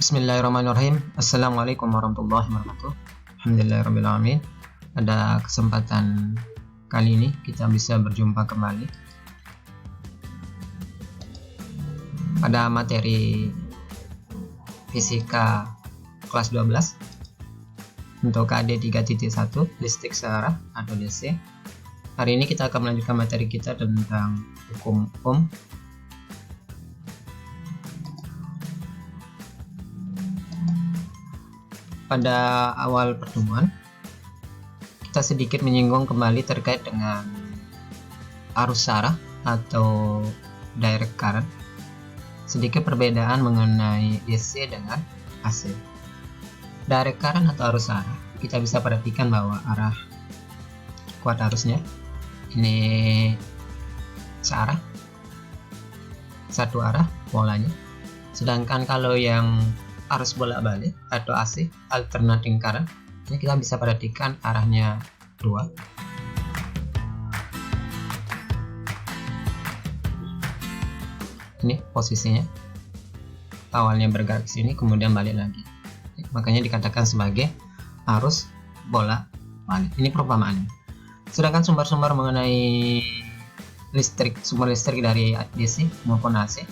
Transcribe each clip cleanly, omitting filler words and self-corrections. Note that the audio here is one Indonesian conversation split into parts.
Bismillahirrahmanirrahim. Assalamualaikum warahmatullahi wabarakatuh. Alhamdulillahirrahmanirrahim. Pada kesempatan kali ini kita bisa berjumpa kembali pada materi fisika kelas 12 untuk KD 3.1 listrik searah atau DC. Hari ini kita akan melanjutkan materi kita tentang hukum Ohm. Pada awal pertemuan kita sedikit menyinggung kembali terkait dengan arus searah atau direct current, sedikit perbedaan mengenai DC dengan AC. Direct current atau arus searah, kita bisa perhatikan bahwa arah kuat arusnya ini searah, satu arah polanya. Sedangkan kalau yang arus bolak-balik atau AC, alternating current, ini kita bisa perhatikan arahnya dua. Ini posisinya, awalnya bergerak ke sini kemudian balik lagi, makanya dikatakan sebagai arus bolak-balik. Ini perumpamaannya. Sedangkan sumber-sumber mengenai sumber listrik dari DC maupun AC,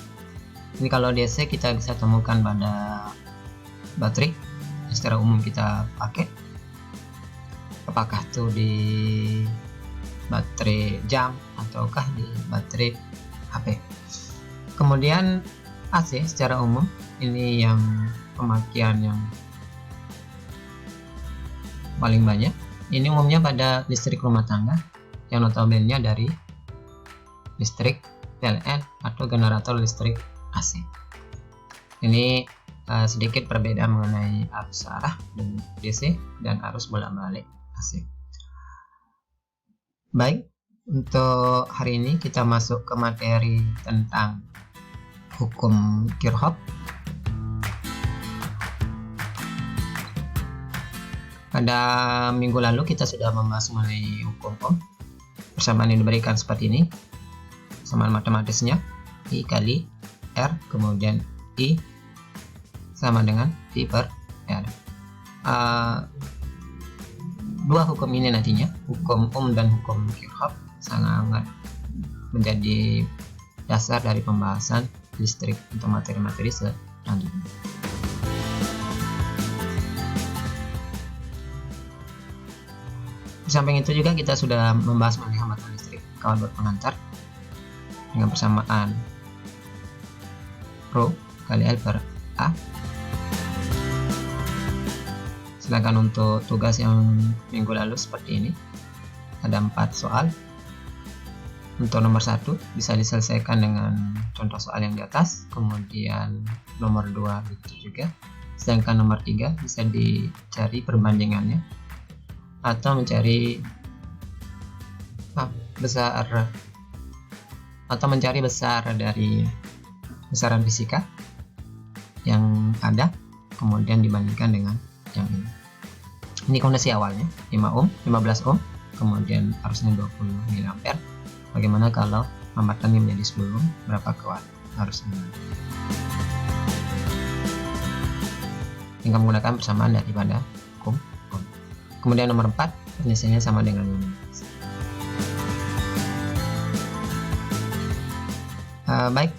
ini kalau DC kita bisa temukan pada baterai yang secara umum kita pakai, apakah itu di baterai jam ataukah di baterai HP. Kemudian AC secara umum ini yang pemakaian yang paling banyak, ini umumnya pada listrik rumah tangga yang notabene dari listrik PLN atau generator listrik AC. Ini sedikit perbedaan mengenai arus searah DC dan arus bolak-balik AC. Baik, untuk hari ini kita masuk ke materi tentang hukum Kirchhoff. Pada minggu lalu kita sudah membahas mengenai hukum Ohm. Persamaan yang diberikan seperti ini, persamaan matematisnya I kali R kemudian I sama dengan I per R. Dua hukum ini nantinya, hukum Ohm dan hukum Kirchhoff, sangat menjadi dasar dari pembahasan listrik untuk materi-materi selanjutnya. Di samping itu juga kita sudah membahas mengenai hambatan listrik kawat berpengantar dengan persamaan Rho kali L per A. Sedangkan untuk tugas yang minggu lalu seperti ini, ada 4 soal. Untuk nomor 1 bisa diselesaikan dengan contoh soal yang di atas, kemudian nomor 2 begitu juga. Sedangkan nomor 3 bisa dicari perbandingannya atau mencari besar dari besaran fisika yang ada kemudian dibandingkan dengan yang ini. Ini kondisi awalnya 5 ohm, 15 ohm, kemudian arusnya 20 mA. Bagaimana kalau hambatannya menjadi 10 ohm, berapa kuat arusnya? Dengan menggunakan persamaan daripada hukum Ohm. Kemudian nomor 4 penyelesaiannya sama dengan ini. Baik,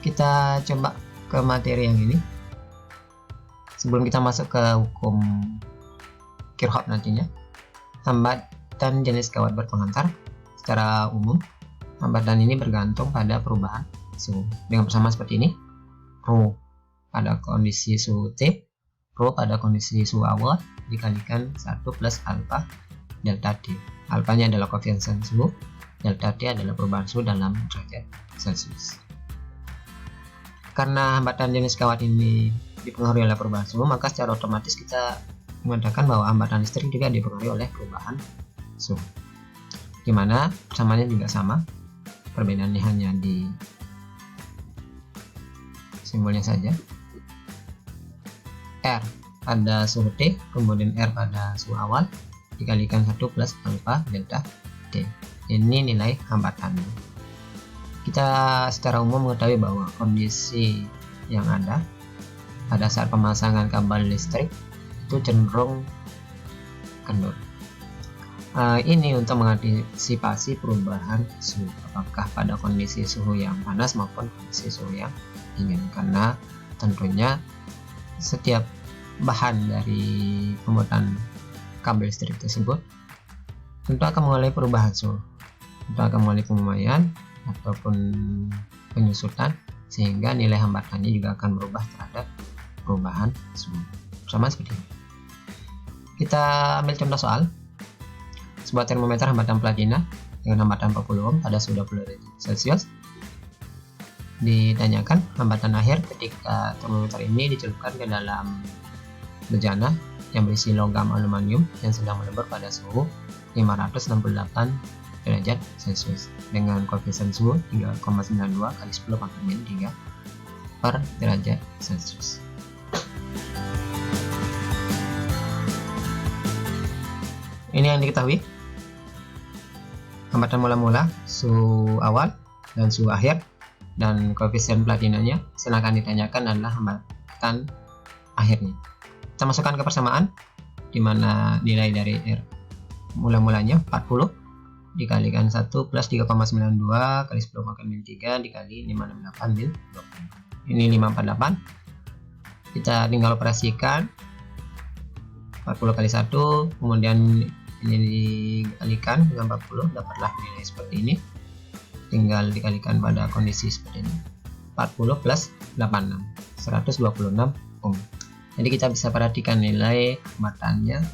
kita coba ke materi yang ini. Sebelum kita masuk ke hukum Kirchhoff nantinya, hambatan jenis kawat berpengantar secara umum, hambatan ini bergantung pada perubahan suhu dengan persamaan seperti ini. Rho pada kondisi suhu T, Rho pada kondisi suhu awal dikalikan 1 plus alfa delta T. Alfanya adalah koefisien suhu, delta T adalah perubahan suhu dalam derajat Celcius. Karena hambatan jenis kawat ini dipengaruhi oleh perubahan suhu, maka secara otomatis kita mengatakan bahwa hambatan listrik juga dipengaruhi oleh perubahan suhu, dimana persamaannya juga sama, perbedaannya hanya di simbolnya saja. R pada suhu T kemudian R pada suhu awal dikalikan 1 plus alfa delta T. Ini nilai hambatannya. Kita secara umum mengetahui bahwa kondisi yang ada pada saat pemasangan kabel listrik itu cenderung kendur. Ini untuk mengantisipasi perubahan suhu, apakah pada kondisi suhu yang panas maupun kondisi suhu yang dingin, karena tentunya setiap bahan dari pembuatan kabel listrik tersebut tentu akan mengalami perubahan suhu, tentu akan mengalami pemuraian ataupun penyusutan, sehingga nilai hambatannya juga akan berubah terhadap perubahan suhu. Sama seperti ini. Kita ambil contoh soal sebuah termometer hambatan platina dengan hambatan 40 ohm pada suhu 20 derajat Celcius. Ditanyakan hambatan akhir ketika termometer ini dicelupkan ke dalam bejana yang berisi logam aluminium yang sedang melebur pada suhu 568 derajat Celcius dengan koefisien suhu 3,92 kali 10 pangkat min 3 per derajat Celcius. Ini yang diketahui, hambatan mula-mula, suhu awal dan suhu akhir, dan koefisien platinanya. Sedangkan ditanyakan adalah hambatan akhirnya. Kita masukkan ke persamaan, di mana nilai dari R mula-mulanya 40 dikalikan 1 plus 3,92 kali 10 pangkat min 3 dikali 568 min 20. Ini 548. Kita tinggal operasikan 40 kali 1, kemudian ini dikalikan dengan 40, dapatlah nilai seperti ini. Tinggal dikalikan pada kondisi seperti ini. 40 plus 86, 126 ohm. Jadi kita bisa perhatikan nilai hambatannya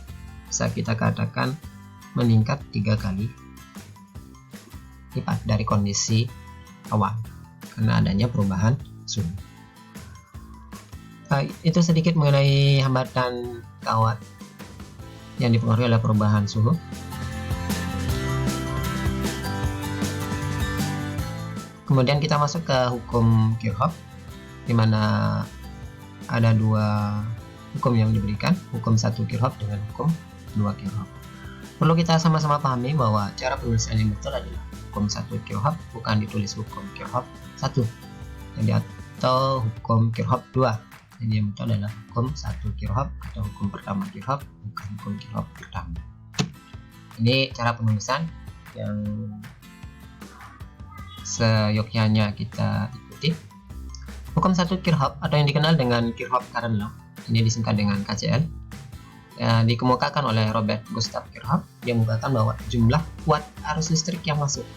bisa kita katakan meningkat 3 kali lipat dari kondisi awal karena adanya perubahan suhu. Itu sedikit mengenai hambatan kawat yang dipengaruhi oleh perubahan suhu. Kemudian kita masuk ke hukum Kirchhoff, di mana ada dua hukum yang diberikan, hukum 1 Kirchhoff dengan hukum 2 Kirchhoff. Perlu kita sama-sama pahami bahwa cara penulisan yang betul adalah hukum 1 Kirchhoff, bukan ditulis hukum Kirchhoff 1, jadi atau hukum Kirchhoff 2. Jadi yang betul adalah hukum 1 Kirchhoff atau hukum pertama Kirchhoff, bukan hukum Kirchhoff pertama. Ini cara penulisan yang seyogyanya kita ikuti. Hukum 1 Kirchhoff atau yang dikenal dengan Kirchhoff Current Law, ini disingkat dengan KCL, dikemukakan oleh Robert Gustav Kirchhoff. Dia mengatakan bahwa jumlah kuat arus listrik yang masuk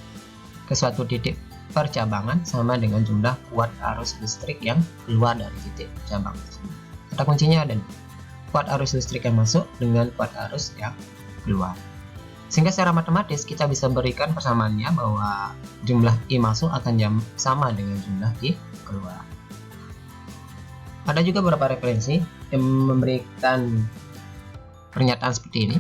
ke suatu titik percabangan sama dengan jumlah kuat arus listrik yang keluar dari titik cabang tersebut. Kata kuncinya ada kuat arus listrik yang masuk dengan kuat arus yang keluar. Sehingga secara matematis kita bisa berikan persamaannya bahwa jumlah I masuk akan sama dengan jumlah I keluar. Ada juga beberapa referensi yang memberikan pernyataan seperti ini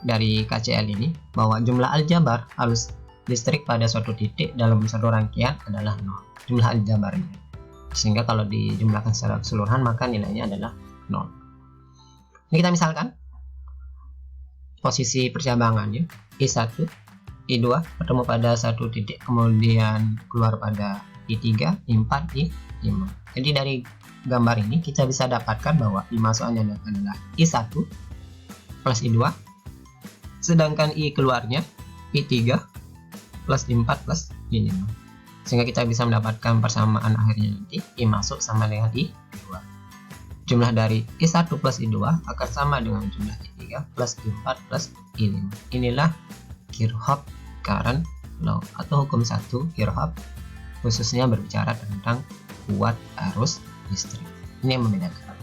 dari KCL ini, bahwa jumlah aljabar arus listrik pada suatu titik dalam satu rangkaian adalah 0, jumlah aljabarnya. Sehingga kalau dijumlahkan secara keseluruhan maka nilainya adalah 0. Ini kita misalkan posisi percabangannya I1, I2 bertemu pada satu titik, kemudian keluar pada I3, I4, I5. Jadi dari gambar ini kita bisa dapatkan bahwa I masuknya adalah I1 plus I2, sedangkan I keluarnya I3 plus I4 plus I5. Sehingga kita bisa mendapatkan persamaan akhirnya nanti I masuk sama dengan I2. Jumlah dari I1 plus I2 akan sama dengan jumlah I3 plus I4 plus I5. Inilah Kirchhoff Current Law atau hukum 1 Kirchhoff, khususnya berbicara tentang kuat arus listrik. Ini yang membedakan.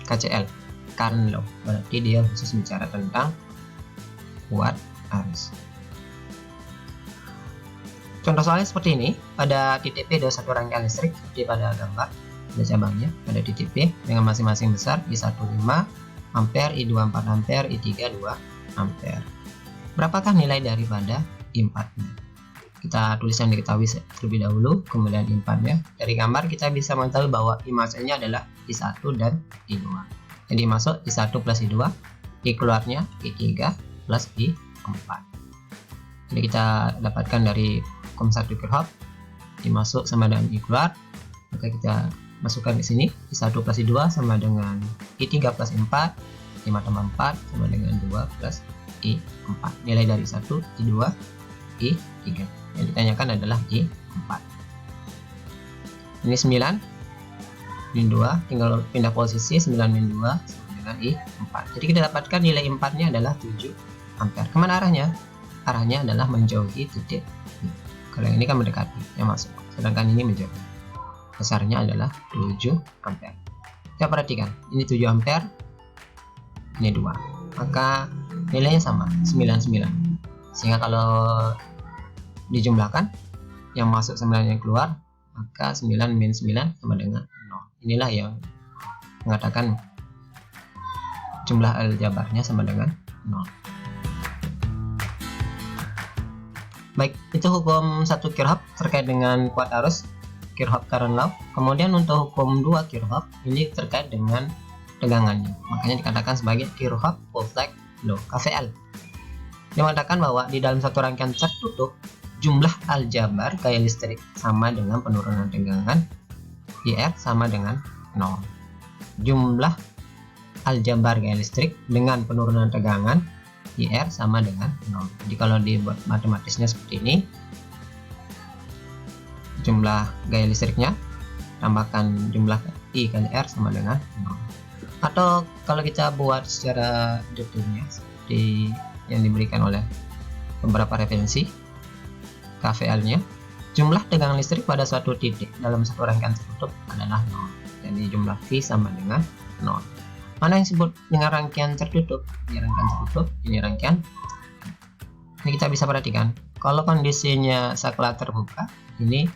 KCL Current Law berarti dia khusus bicara tentang kuat arus. Contoh soalnya seperti ini, pada titik P ada satu rangkaian listrik seperti pada gambar, ada cabangnya pada titik P dengan masing-masing besar I1 5 ampere, I2 4 ampere, I3 2 ampere. Berapakah nilai daripada I4 nya? Kita tulis yang diketahui terlebih dahulu, kemudian I4 nya. Dari gambar kita bisa mengetahui bahwa I masuknya adalah I1 dan I2. Jadi masuk I1 plus I2, I keluarnya I3 plus I4. Jadi kita dapatkan dari hukum 1 Kirchhoff, I masuk sama dengan I keluar, maka kita masukkan ke sini. I1 plus I2 sama dengan I3 plus 4, 5 tambah 4 sama dengan 2 plus I4. Nilai dari I1, I2, I3. Yang ditanyakan adalah I4. Ini 9 min 2, tinggal pindah posisi. 9 min 2 sama dengan I4. Jadi kita dapatkan nilai 4 nya adalah 7 ampere. Kemana arahnya? Arahnya adalah menjauhi titik. Kalau yang ini kan mendekati yang masuk, sedangkan ini menjauhi. Besarnya adalah 7 ampere. Kita perhatikan, ini 7 ampere, ini 2, maka nilainya sama, 99. Sehingga kalau dijumlahkan, yang masuk 9 yang keluar, maka 9 min 9 sama dengan 0. Inilah yang mengatakan jumlah aljabarnya sama dengan 0. Baik, itu hukum 1 Kirchhoff terkait dengan kuat arus, Kirchhoff current law. Kemudian untuk hukum 2 Kirchhoff ini terkait dengan tegangannya, makanya dikatakan sebagai Kirchhoff voltage law, KVL. Dia mengatakan bahwa di dalam satu rangkaian tertutup, jumlah aljabar gaya listrik sama dengan penurunan tegangan, IR sama dengan 0. Jumlah aljabar gaya listrik dengan penurunan tegangan, IR sama dengan 0. Jadi kalau dibuat matematisnya seperti ini, jumlah gaya listriknya tambahkan jumlah I kali R sama dengan 0. Atau kalau kita buat secara detailnya seperti yang diberikan oleh beberapa referensi, KVL nya, jumlah tegangan listrik pada suatu titik dalam satu rangkaian tertutup adalah 0. Jadi jumlah V sama dengan 0. Mana yang disebut dengan rangkaian tertutup? Ini rangkaian tertutup, ini rangkaian. Ini kita bisa perhatikan, kalau kondisinya saklar terbuka, ini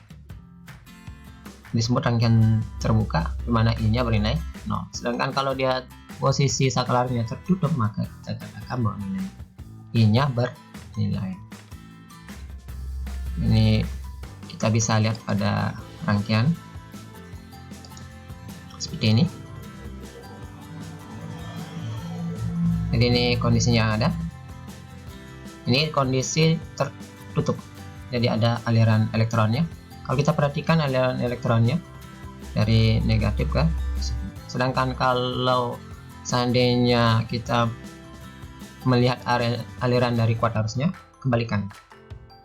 disebut rangkaian terbuka, di mana I-nya bernilai 0. Sedangkan kalau dia posisi saklarnya tertutup, maka kita katakan bahwa nilai I-nya bernilai. Ini kita bisa lihat pada rangkaian seperti ini. Jadi ini kondisinya yang ada. Ini kondisi tertutup. Jadi ada aliran elektronnya. Kalau kita perhatikan aliran elektronnya dari negatif ke positif. Sedangkan kalau seandainya kita melihat aliran dari kuat arusnya, kebalikan.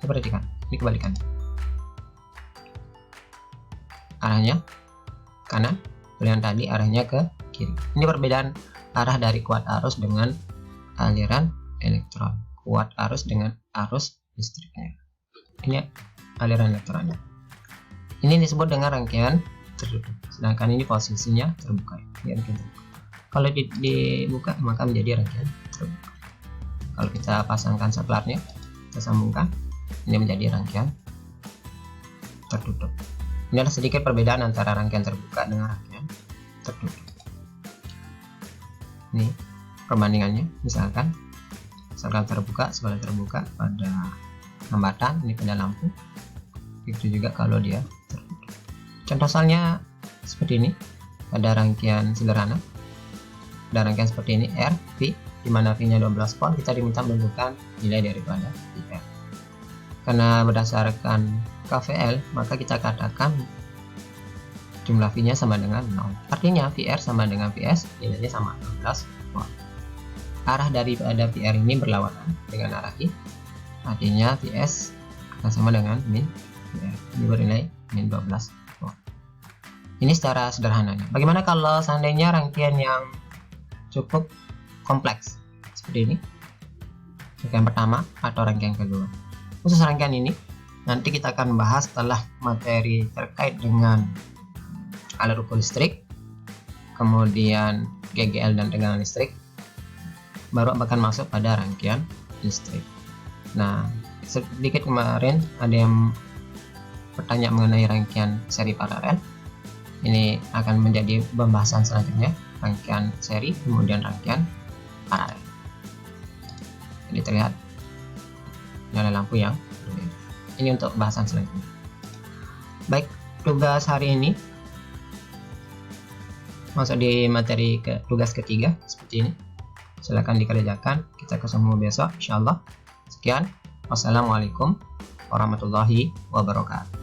Kita perhatikan, ini kebalikan. Arahnya kanan, yang tadi arahnya ke kiri. Ini perbedaan arah dari kuat arus dengan aliran elektron. Kuat arus dengan arus listriknya. Ini aliran elektronnya. Ini disebut dengan rangkaian tertutup. Sedangkan ini posisinya terbuka. Ini rangkaian terbuka. Kalau dibuka maka menjadi rangkaian terbuka. Kalau kita pasangkan saklarnya, kita sambungkan, ini menjadi rangkaian tertutup. Ini adalah sedikit perbedaan antara rangkaian terbuka dengan rangkaian tertutup. Ini perbandingannya, misalkan saklar terbuka, saklar terbuka pada hambatan, ini pada lampu. Itu juga kalau dia tertutup. Contoh soalnya seperti ini, ada rangkaian sederhana, ada rangkaian seperti ini R, V, di mana V nya 12 volt, kita diminta menentukan nilai daripada IR. Karena berdasarkan KVL, maka kita katakan jumlah V nya sama dengan 0. Artinya VR sama dengan VS, nilainya sama 12 volt. Arah daripada VR ini berlawanan dengan arah I, artinya VS akan sama dengan min VR. Ini bernilai min 12 volt. Ini secara sederhananya. Bagaimana kalau seandainya rangkaian yang cukup kompleks seperti ini, rangkaian pertama atau rangkaian kedua? Khusus rangkaian ini nanti kita akan bahas setelah materi terkait dengan alur ukur listrik, kemudian GGL dan tegangan listrik, baru akan masuk pada rangkaian listrik. Nah, sedikit kemarin ada yang bertanya mengenai rangkaian seri paralel. Ini akan menjadi pembahasan selanjutnya, rangkaian seri kemudian rangkaian paralel. Jadi terlihat nyala lampu yang berbeda. Ini untuk bahasan selanjutnya. Baik, tugas hari ini masuk di materi tugas ketiga seperti ini. Silakan dikerjakan. Kita ketemu besok insyaallah. Sekian. Wassalamualaikum warahmatullahi wabarakatuh.